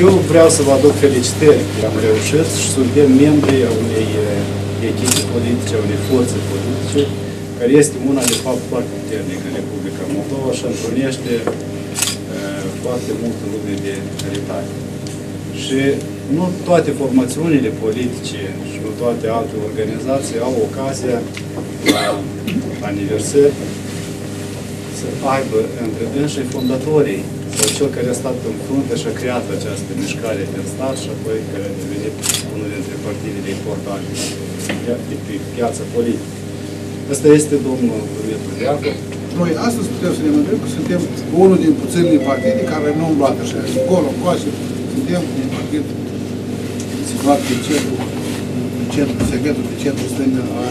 Eu vreau să vă aduc felicitări că am reușit și suntem membri a unei echipe politice, a unei forțe politice, care este una de fapt foarte puternică în Republica Moldova și întrunește foarte multă lume de calitate. Și nu toate formațiunile politice și nu toate alte organizații au ocazia la aniversări să aibă între dânsii fondatorii sau cel care a stat în frunte și a creat această mișcare din stat și apoi care a devenit unul dintre partidele importante de pe piața politică. Ăsta este domnul Dumitru Deacu. Noi astăzi putem să ne mândrim că suntem unul din puținile partide care nu au luat așa. Acolo, încoace, suntem un partid situat pe centru, segmentul de centru stâng al